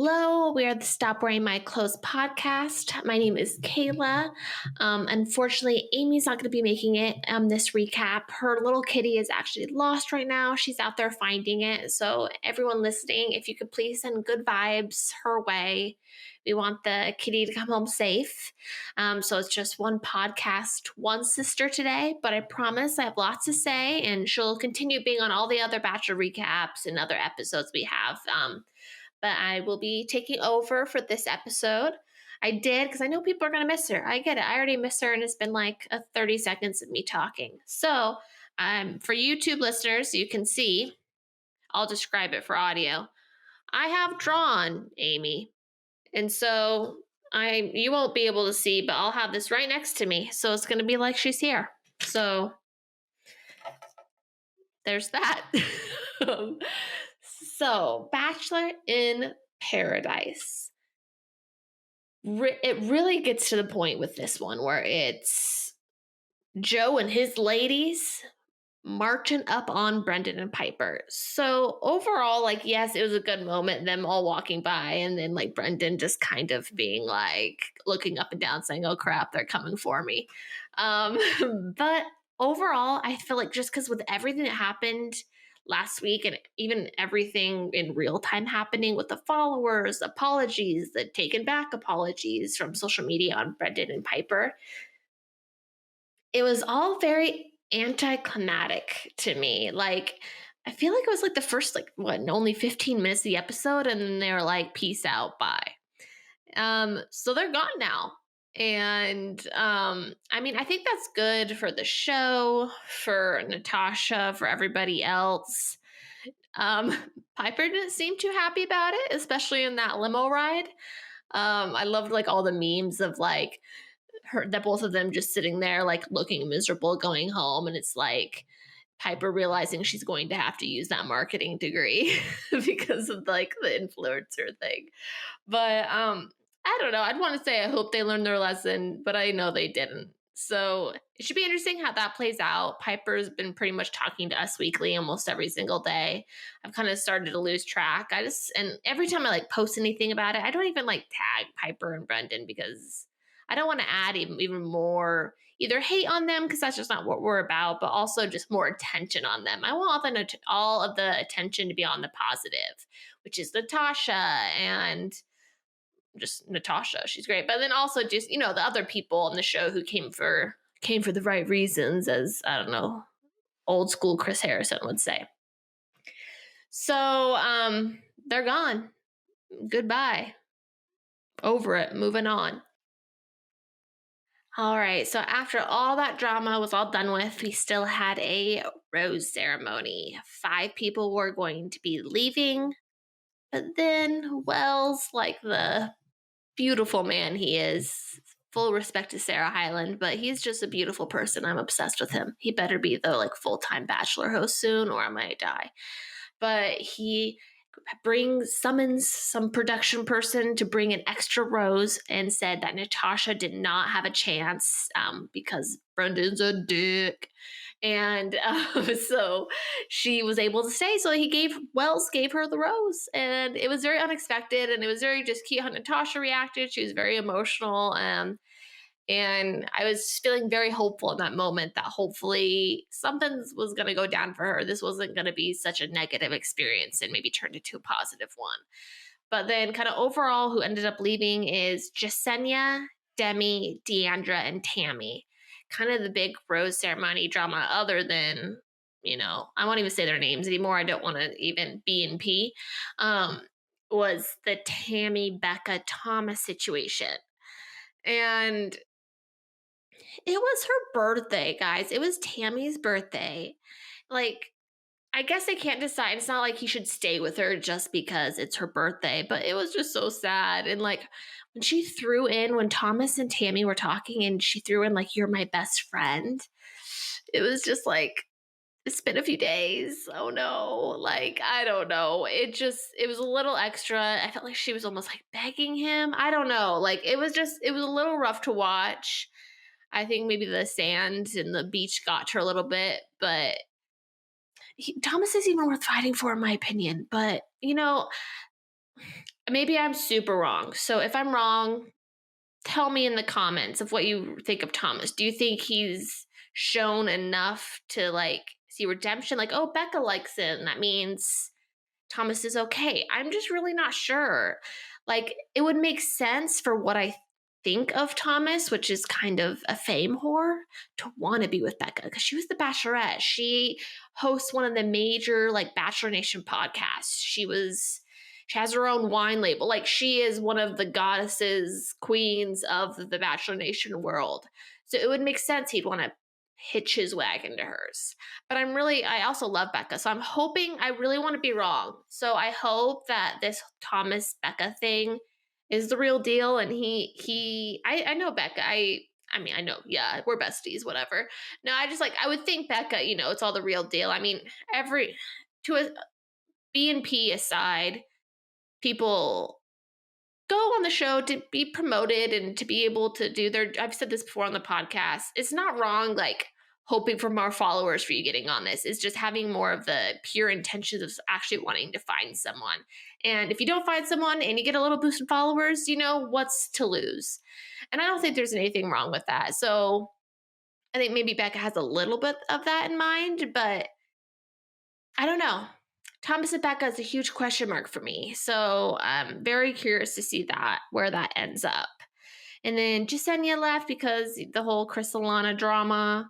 Hello, we are the Stop Wearing My Clothes podcast. My name is Kayla. Unfortunately, Amy's not going to be making it this recap. Her little kitty is actually lost right now. She's out there finding it. So, everyone listening, if you could please send good vibes her way. We want the kitty to come home safe. So, it's just one podcast, one sister today, but I promise I have lots to say, and she'll continue being on all the other Bachelor recaps and other episodes we have. But I will be taking over for this episode. I did because I know people are going to miss her. I get it. I already miss her, and it's been like 30 seconds of me talking. So, for YouTube listeners, you can see, I'll describe it for audio. I have drawn Amy, and so you won't be able to see, but I'll have this right next to me. So it's going to be like she's here. So there's that. So, Bachelor in Paradise. It really gets to the point with this one where it's Joe and his ladies marching up on Brendan and Piper. So overall, like, yes, it was a good moment, them all walking by, and then like Brendan just kind of being like looking up and down saying, oh crap, they're coming for me. But overall, I feel like just because with everything that happened last week and even everything in real time happening with the followers, apologies, the taken back apologies from social media on Brendan and Piper, it was all very anticlimactic to me. Like, I feel like it was like the first, like, only 15 minutes of the episode, and then they were like, peace out, bye. So they're gone now. And I mean, I think that's good for the show, for Natasha, for everybody else. Piper didn't seem too happy about it, especially in that limo ride. I loved like all the memes of like that both of them just sitting there like looking miserable going home, and it's like Piper realizing she's going to have to use that marketing degree because of like the influencer thing. But I don't know. I'd want to say I hope they learned their lesson, but I know they didn't. So it should be interesting how that plays out. Piper's been pretty much talking to us weekly almost every single day. I've kind of started to lose track. And every time I like post anything about it, I don't even like tag Piper and Brendan because I don't want to add even more either hate on them because that's just not what we're about, but also just more attention on them. I want all of the attention to be on the positive, which is Natasha and just Natasha. She's great. But then also just, the other people on the show who came for the right reasons, as, I don't know, old school Chris Harrison would say. So they're gone. Goodbye. Over it. Moving on. All right. So after all that drama was all done with, we still had a rose ceremony. 5 people were going to be leaving. But then Wells, like the beautiful man he is, full respect to Sarah Hyland, but he's just a beautiful person. I'm obsessed with him. He better be the like full-time Bachelor host soon or I might die. But he summons some production person to bring an extra rose and said that Natasha did not have a chance because Brendan's a dick. And so she was able to stay. So Wells gave her the rose, and it was very unexpected, and it was very just cute how Natasha reacted. She was very emotional, and I was feeling very hopeful in that moment that hopefully something was going to go down for her. This wasn't going to be such a negative experience and maybe turned into a positive one. But then kind of overall who ended up leaving is Jasenia, Demi, Deandra, and Tammy. Kind of the big rose ceremony drama other than, I won't even say their names anymore. I don't want to even B and P. Was the Tammy, Becca, Thomas situation. And it was her birthday, guys. It was Tammy's birthday. Like, I guess I can't decide. It's not like he should stay with her just because it's her birthday, but it was just so sad. And like when Thomas and Tammy were talking and she threw in like, you're my best friend, it was just like, it's been a few days. Oh no. Like, I don't know. It was a little extra. I felt like she was almost like begging him. I don't know. Like, it was a little rough to watch. I think maybe the sand and the beach got to her a little bit, but Thomas is even worth fighting for, in my opinion. But, maybe I'm super wrong. So if I'm wrong, tell me in the comments of what you think of Thomas. Do you think he's shown enough to like see redemption? Like, oh, Becca likes him. That means Thomas is okay. I'm just really not sure. Like, it would make sense for what I think of Thomas, which is kind of a fame whore, to want to be with Becca because she was the Bachelorette. She hosts one of the major like Bachelor Nation podcasts. She has her own wine label. Like she is one of the goddesses, queens of the Bachelor Nation world. So it would make sense he'd want to hitch his wagon to hers. But I also love Becca. So I'm hoping, I really want to be wrong. So I hope that this Thomas Becca thing is the real deal. And I know Becca. I mean, I know, yeah, we're besties, whatever. No, I would think Becca, it's all the real deal. I mean, to a B and P aside, people go on the show to be promoted and to be able to do I've said this before on the podcast. It's not wrong, like hoping for more followers for you getting on this. It's just having more of the pure intentions of actually wanting to find someone. And if you don't find someone and you get a little boost in followers, what's to lose? And I don't think there's anything wrong with that. So I think maybe Becca has a little bit of that in mind, but I don't know. Thomas and Becca is a huge question mark for me. So I'm very curious to see where that ends up. And then Jasenia left because the whole Chris Alana drama.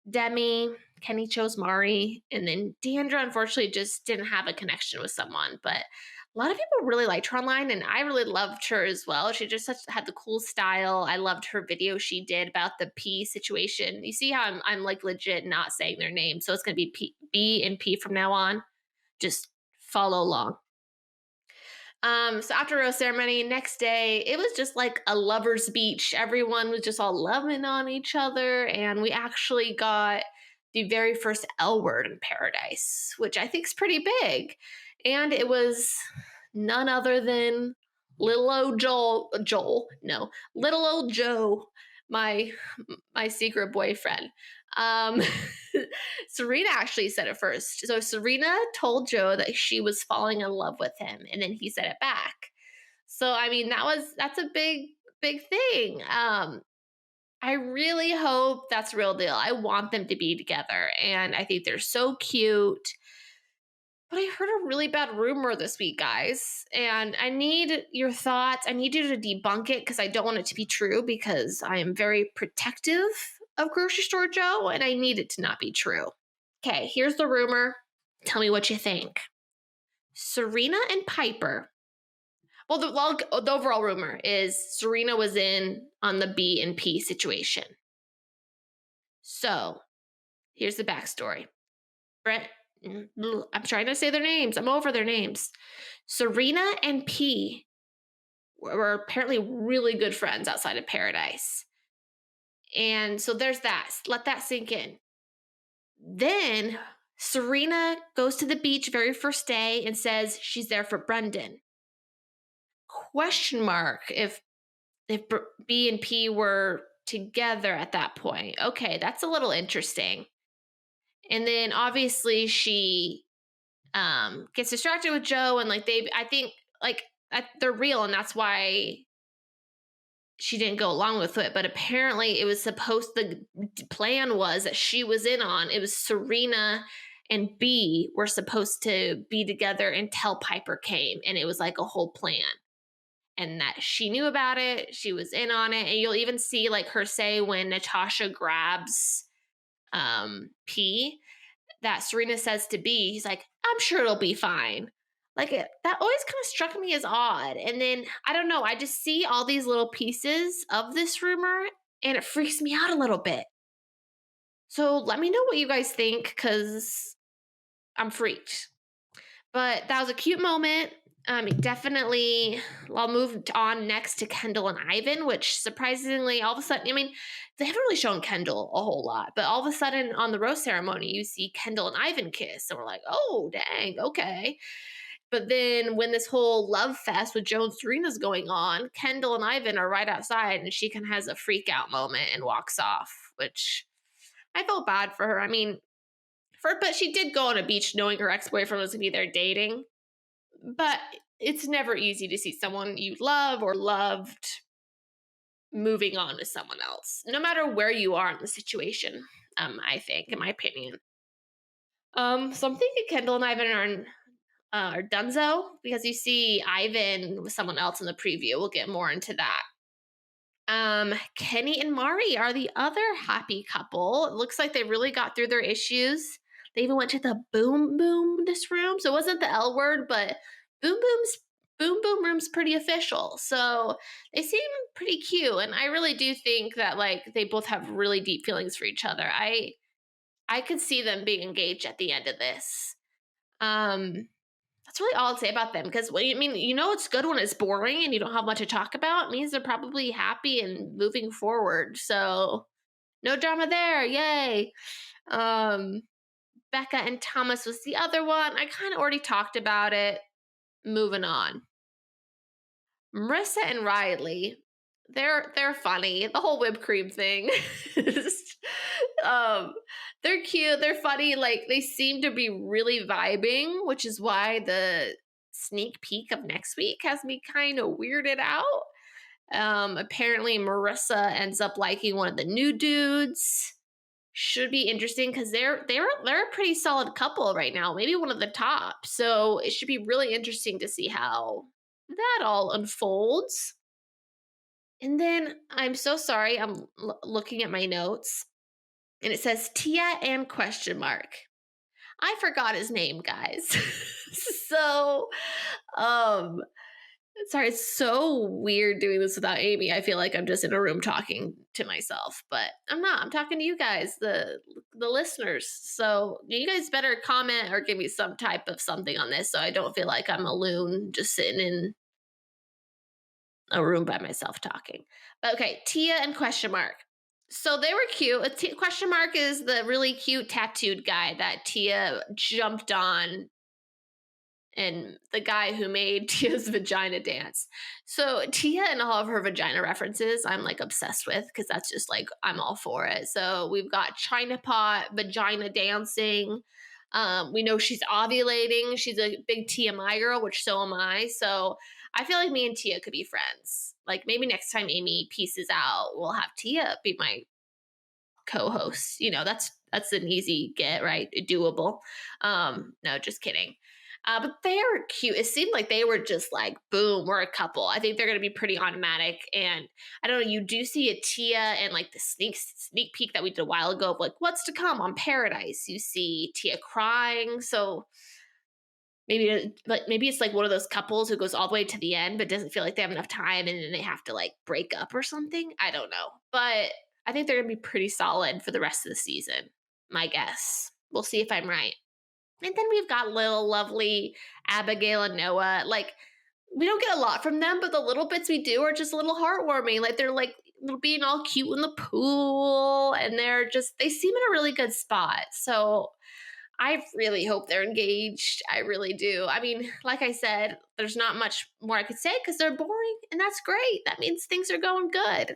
Demi, Kenny chose Mari. And then Deandra, unfortunately, just didn't have a connection with someone. But a lot of people really liked her online, and I really loved her as well. She just had the cool style. I loved her video she did about the P situation. You see how I'm like legit not saying their name. So it's going to be B and P from now on. Just follow along. So after rose ceremony, next day, it was just like a lover's beach. Everyone was just all loving on each other. And we actually got the very first L word in paradise, which I think is pretty big. And it was none other than little old little old Joe, my secret boyfriend. Serena actually said it first. So Serena told Joe that she was falling in love with him, and then he said it back. So I mean, that's a big thing. I really hope that's real deal. I want them to be together, and I think they're so cute. But I heard a really bad rumor this week, guys, and I need your thoughts. I need you to debunk it because I don't want it to be true because I am very protective of grocery store Joe, and I need it to not be true. Okay, here's the rumor. Tell me what you think. Serena and Piper. Well, the overall rumor is Serena was in on the B and P situation. So, here's the backstory. I'm trying to say their names. I'm over their names. Serena and P were apparently really good friends outside of paradise. And so there's that. Let that sink in. Then Serena goes to the beach very first day and says she's there for Brendan. Question mark if B and P were together at that point. Okay, that's a little interesting. And then obviously she gets distracted with Joe, and like I think like they're real, and that's why she didn't go along with it. But apparently it was the plan was that she was in on. It was Serena and B were supposed to be together until Piper came, and it was like a whole plan. And that she knew about it, she was in on it, and you'll even see like her say when Natasha grabs P, that Serena says to B, he's like, I'm sure it'll be fine. Like that always kind of struck me as odd. And then I don't know, I just see all these little pieces of this rumor and it freaks me out a little bit. So let me know what you guys think because I'm freaked. But that was a cute moment. Definitely, I'll move on next to Kendall and Ivan, which surprisingly, all of a sudden, I mean, they haven't really shown Kendall a whole lot, but all of a sudden on the rose ceremony, you see Kendall and Ivan kiss, and we're like, oh, dang, okay. But then when this whole love fest with Joe and Serena's going on, Kendall and Ivan are right outside, and she kind of has a freak out moment and walks off, which I felt bad for her. I mean, but she did go on a beach knowing her ex-boyfriend was going to be there dating. But it's never easy to see someone you love or loved moving on to someone else, no matter where you are in the situation. I think, in my opinion. So I'm thinking Kendall and Ivan are Dunzo because you see Ivan with someone else in the preview. We'll get more into that. Kenny and Mari are the other happy couple. It looks like they really got through their issues. They even went to the boom boom this room. So it wasn't the L word, but boom boom room's pretty official. So they seem pretty cute. And I really do think that like they both have really deep feelings for each other. I could see them being engaged at the end of this. Um that's really all I'd say about them because I mean, it's good when it's boring and you don't have much to talk about. It means they're probably happy and moving forward. So no drama there. Yay. Um, Becca and Thomas was the other one. I kind of already talked about it. Moving on. Marissa and Riley. They're funny. The whole whipped cream thing. um, they're cute. They're funny. Like they seem to be really vibing, which is why the sneak peek of next week has me kind of weirded out. Apparently Marissa ends up liking one of the new dudes. Should be interesting because they're a pretty solid couple right now, maybe one of the top. So it should be really interesting to see how that all unfolds. And then I'm so sorry, I'm looking at my notes, and it says Tia and question mark. I forgot his name, guys. so, um, sorry, it's so weird doing this without Amy. I feel like I'm just in a room talking to myself, but I'm not. I'm talking to you guys, the listeners. So you guys better comment or give me some type of something on this, so I don't feel like I'm a loon just sitting in a room by myself talking. Okay, Tia and question mark. So they were cute. Question mark is the really cute tattooed guy that Tia jumped on, and the guy who made Tia's vagina dance. So Tia and all of her vagina references, I'm like obsessed with because that's just like I'm all for it. So we've got China pot, vagina dancing. We know she's ovulating. She's a big TMI girl, which so am I. So I feel like me and Tia could be friends. Like maybe next time Amy pieces out, we'll have Tia be my co-host. That's an easy get, right? Doable. No, just kidding. But they're cute. It seemed like they were just like, boom, we're a couple. I think they're going to be pretty automatic. And I don't know, you do see a Tia and like the sneak peek that we did a while ago of like what's to come on Paradise. You see Tia crying. So maybe it's like one of those couples who goes all the way to the end but doesn't feel like they have enough time and then they have to like break up or something. I don't know. But I think they're going to be pretty solid for the rest of the season. My guess. We'll see if I'm right. And then we've got little lovely Abigail and Noah. Like, we don't get a lot from them, but the little bits we do are just a little heartwarming. Like, they're like being all cute in the pool, and they seem in a really good spot. So I really hope they're engaged. I really do. I mean, like I said, there's not much more I could say because they're boring, and that's great. That means things are going good.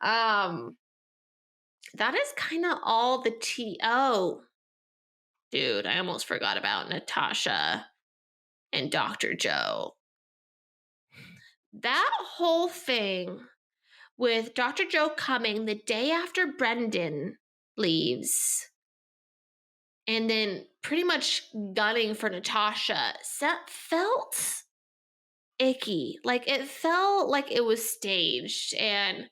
That is kind of all the tea. Oh, dude, I almost forgot about Natasha and Dr. Joe. That whole thing with Dr. Joe coming the day after Brendan leaves and then pretty much gunning for Natasha felt icky. Like it felt like it was staged, and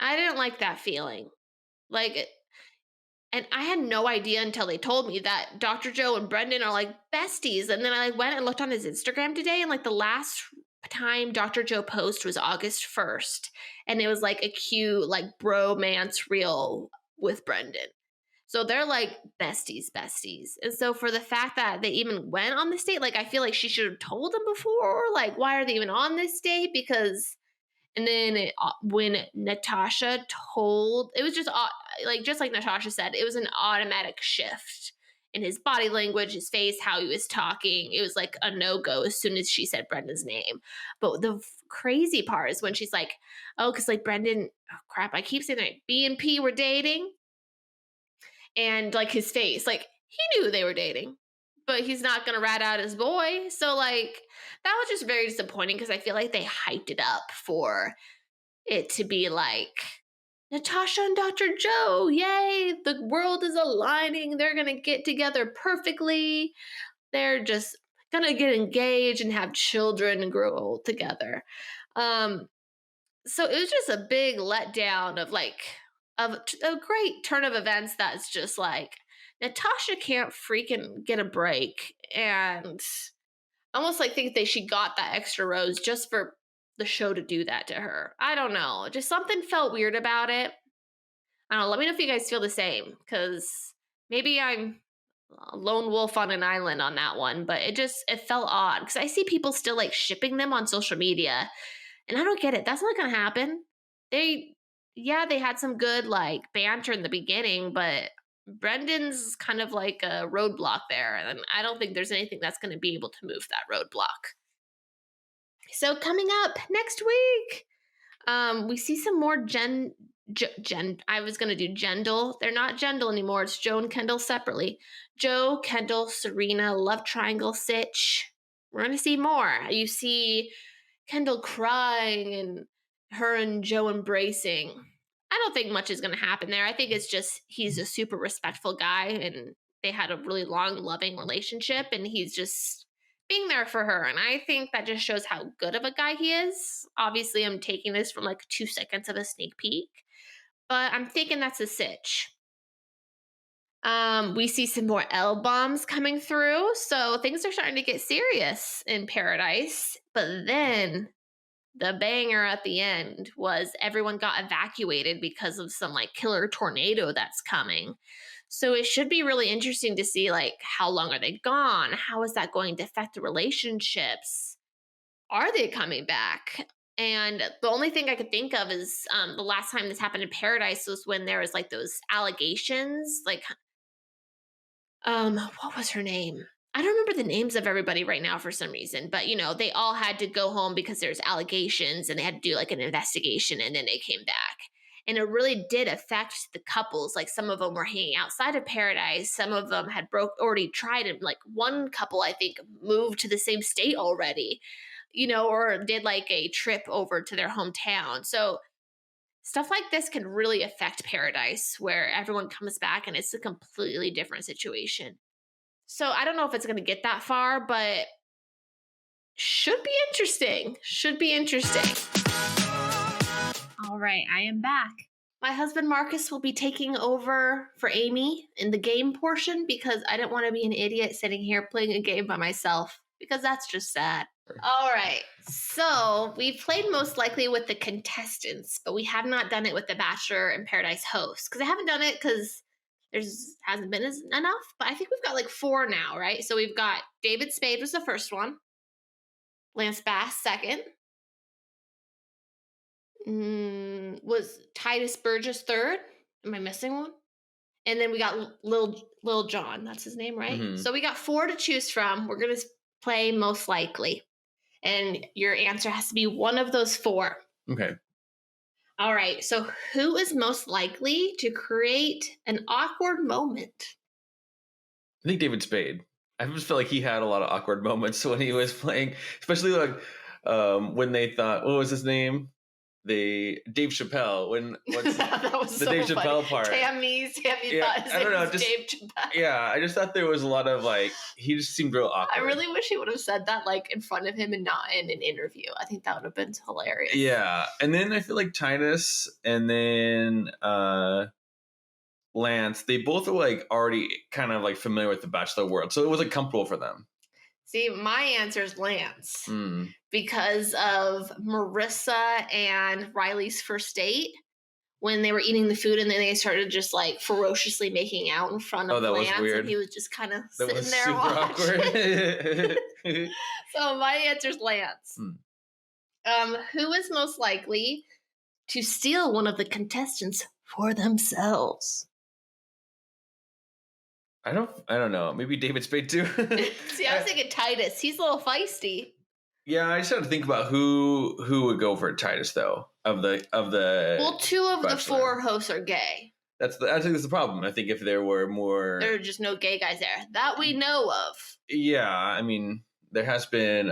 I didn't like that feeling. And I had no idea until they told me that Dr. Joe and Brendan are like besties. And then I like went and looked on his Instagram today, and like the last time Dr. Joe posted was August 1st. And it was like a cute like bromance reel with Brendan. So they're like besties. And so for the fact that they even went on this date, like I feel like she should have told them before. Like, why are they even on this date? Because and then when Natasha told, it was just like Natasha said, it was an automatic shift in his body language, his face, how he was talking. It was like a no-go as soon as she said Brendan's name. But the crazy part is when she's like, oh, because like Brendan, oh crap, I keep saying that B and P were dating. And like his face, like he knew they were dating. but he's not going to rat out his boy. So, like, that was just very disappointing because I feel like they hyped it up for it to be like, Natasha and Dr. Joe, yay, the world is aligning. They're going to get together perfectly. They're just going to get engaged and have children and grow old together. So it was just a big letdown of a great turn of events that's just like, Natasha can't freaking get a break. And almost like think she got that extra rose just for the show to do that to her. I don't know. Just something felt weird about it. I don't know. Let me know if you guys feel the same, because maybe I'm a lone wolf on an island on that one, but it felt odd because I see people still like shipping them on social media, and I don't get it. That's not going to happen. They had some good like banter in the beginning, but Brendan's kind of like a roadblock there, and I don't think there's anything that's going to be able to move that roadblock. So coming up next week, we see some more I was going to do Jendal. They're not Jendal anymore. It's Joe and Kendall separately. Joe, Kendall, Serena, love triangle sitch. We're going to see more. You see Kendall crying and her and Joe embracing. I don't think much is going to happen there. I think it's just he's a super respectful guy and they had a really long, loving relationship, and he's just being there for her. And I think that just shows how good of a guy he is. Obviously, I'm taking this from like 2 seconds of a sneak peek, but I'm thinking that's a sitch. We see some more L bombs coming through, so things are starting to get serious in Paradise. But then the banger at the end was everyone got evacuated because of some like killer tornado that's coming. So it should be really interesting to see like how long are they gone? How is that going to affect the relationships? Are they coming back? And the only thing I could think of is the last time this happened in Paradise was when there was like those allegations, like what was her name? I don't remember the names of everybody right now for some reason, but they all had to go home because there's allegations and they had to do like an investigation, and then they came back. And it really did affect the couples. Like some of them were hanging outside of Paradise. Some of them had already tried it. Like one couple, I think, moved to the same state already, or did like a trip over to their hometown. So stuff like this can really affect Paradise, where everyone comes back and it's a completely different situation. So I don't know if it's going to get that far, but should be interesting. Should be interesting. All right, I am back. My husband Marcus will be taking over for Amy in the game portion because I didn't want to be an idiot sitting here playing a game by myself, because that's just sad. All right, so we've played most likely with the contestants, but we have not done it with the Bachelor and Paradise hosts, because I haven't done it because hasn't been enough, but I think we've got like 4 now, right? So we've got David Spade was the first one, Lance Bass second, was Titus Burgess third. Am I missing one? And then we got Lil John. That's his name, right? Mm-hmm. So we got 4 to choose from. We're gonna play most likely, and your answer has to be one of those 4. Okay. All right, so who is most likely to create an awkward moment? I think David Spade. I just feel like he had a lot of awkward moments when he was playing, especially like when they thought, what was his name? Dave Chappelle. That was the so Dave funny. Chappelle part? Tammy thought his name was Dave Chappelle. Yeah, I just thought there was a lot of like, he just seemed real awkward. I really wish he would have said that like in front of him and not in an interview. I think that would have been hilarious. Yeah, and then I feel like Titus and then Lance, they both were like already kind of like familiar with the Bachelor world, so it was like comfortable for them. See, my answer is Lance because of Marissa and Riley's first date when they were eating the food, and then they started just like ferociously making out in front of Lance, was weird. And he was just kind of sitting there watching. Awkward. So my answer is Lance. Who is most likely to steal one of the contestants for themselves? I don't know. Maybe David Spade too. See, I was thinking Titus. He's a little feisty. Yeah, I just had to think about who would go for Titus though. Of the Well, 2 of Bachelor. the 4 hosts are gay. I think that's the problem. I think if there were more, There are just no gay guys there that we know of. yeah, I mean, there has been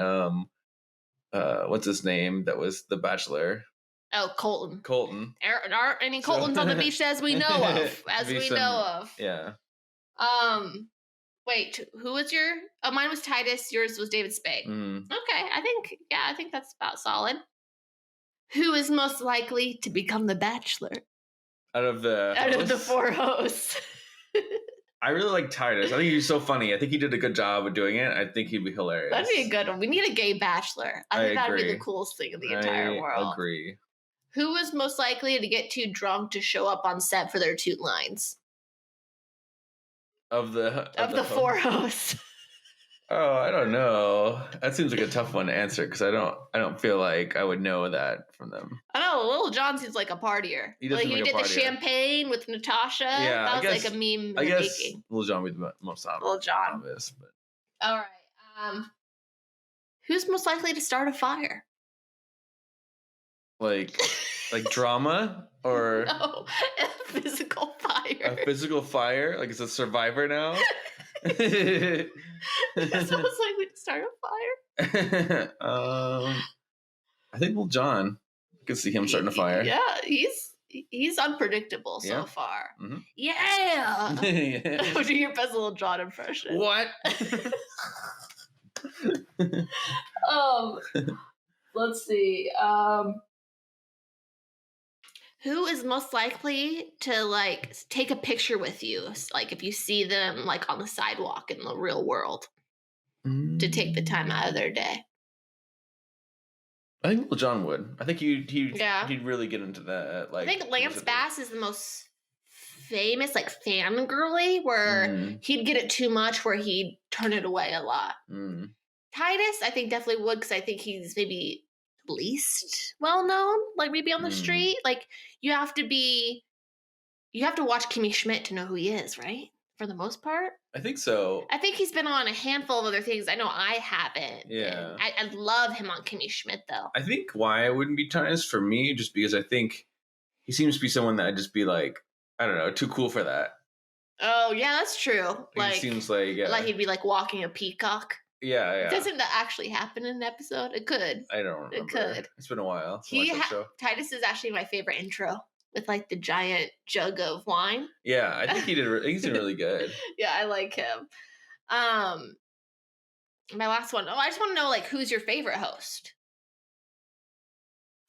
what's his name? That was the Bachelor. Oh, Colton. Colton. There aren't any Coltons on the beach as we know of. Yeah. Wait, who was your? Oh, mine was Titus. Yours was David Spade. Okay, I think that's about solid. Who is most likely to become the Bachelor Out of the 4 hosts? I really like Titus. I think he's so funny. I think he did a good job of doing it. I think he'd be hilarious. That'd be a good one. We need a gay Bachelor. I think that'd be the coolest thing in the entire world. I agree. Who was most likely to get too drunk to show up on set for their toot lines? Of the 4 hosts. Oh, I don't know. That seems like a tough one to answer because I don't feel like I would know that from them. I know Little John seems like a partier. He does he did the champagne with Natasha. Yeah, that was like a meme. I guess Little John would be the most obvious. But. All right. Who's most likely to start a fire? Like drama or no, a physical fire. A physical fire? Like it's a survivor now? Who's most likely to start a fire? I think Little John. I could see him starting a fire. Yeah, he's unpredictable so far. Mm-hmm. Yeah. Yeah. Do your best Little John impression. What? Let's see. Who is most likely to like take a picture with you? Like if you see them like on the sidewalk in the real world, to take the time out of their day. I think Little John would. I think he'd really get into that. Like I think Lance Bass is the most famous, like fangirly, where he'd get it too much, where he'd turn it away a lot. Titus, I think definitely would, because I think he's maybe least well known, like maybe on the street. Like you have to watch Kimmy Schmidt to know who he is, right? For the most part. I think so. I think he's been on a handful of other things. I know I haven't. Yeah. I love him on Kimmy Schmidt though. I think why it wouldn't be Titus for me, just because I think he seems to be someone that I'd just be like, I don't know, too cool for that. Oh yeah, that's true. Like it seems like he'd be like walking a peacock. Yeah. Doesn't that actually happen in an episode? It could. I don't remember. It could. It's been a while. Titus is actually my favorite intro with like the giant jug of wine. Yeah, I think he's doing really good. Yeah, I like him. My last one. I just want to know like who's your favorite host?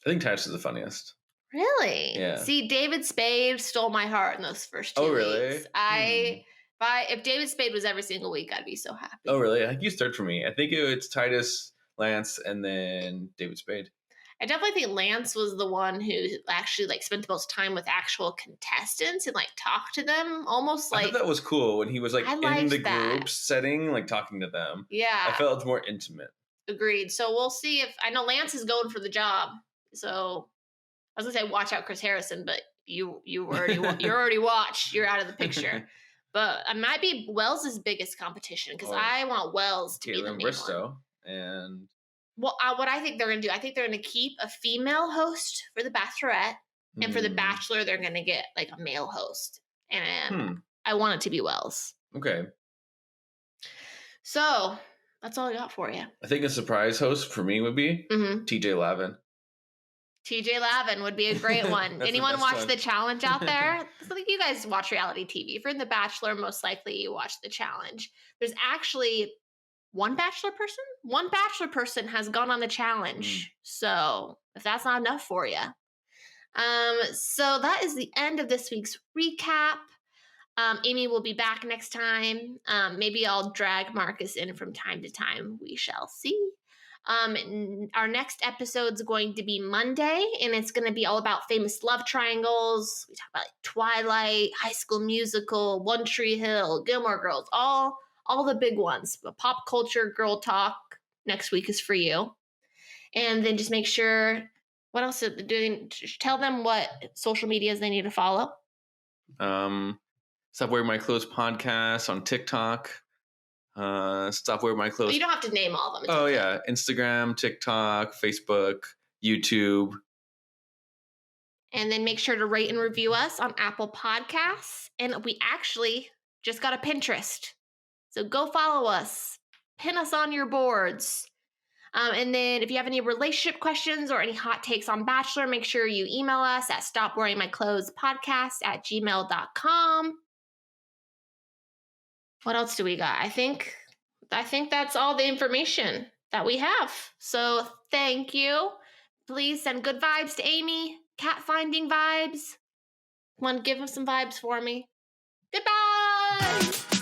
I think Titus is the funniest. Really? Yeah. See, David Spade stole my heart in those first 2 weeks. Really? If David Spade was every single week, I'd be so happy. Oh, really? I think you start for me. I think it's Titus, Lance, and then David Spade. I definitely think Lance was the one who actually like spent the most time with actual contestants and like talked to them, almost like. I thought that was cool when he was like in the group setting, like talking to them. Yeah, I felt it's more intimate. Agreed. So we'll see if I know Lance is going for the job. So I was gonna say watch out, Chris Harrison, but you're already watched. You're out of the picture. But it might be Wells' biggest competition because I want Wells to be the main Bristow one. And well, what I think they're going to do, I think they're going to keep a female host for the Bachelorette, and for the Bachelor, they're going to get like a male host. And I want it to be Wells. Okay. So that's all I got for you. I think a surprise host for me would be TJ Lavin. TJ Lavin would be a great one. Anyone watch the challenge out there? I think you guys watch reality TV. If you're in the Bachelor, most likely you watch the challenge. There's actually one Bachelor person has gone on the challenge. So if that's not enough for you. So that is the end of this week's recap. Amy will be back next time. Maybe I'll drag Marcus in from time to time. We shall see. Our next episode is going to be Monday, and it's going to be all about famous love triangles. We talk about like Twilight, High School Musical, One Tree Hill, Gilmore Girls, all the big ones. But pop culture girl talk next week is for you. And then just make sure, what else are they doing? Tell them what social medias they need to follow. Stop Wearing My Clothes podcast on TikTok. Stop Wearing My Clothes. You don't have to name all of them. Oh, yeah. Instagram, TikTok, Facebook, YouTube. And then make sure to rate and review us on Apple Podcasts. And we actually just got a Pinterest. So go follow us, pin us on your boards. And then if you have any relationship questions or any hot takes on Bachelor, make sure you email us at stopwearingmyclothespodcast@gmail.com. What else do we got? I think that's all the information that we have. So thank you. Please send good vibes to Amy. Cat finding vibes. Want to give him some vibes for me? Goodbye.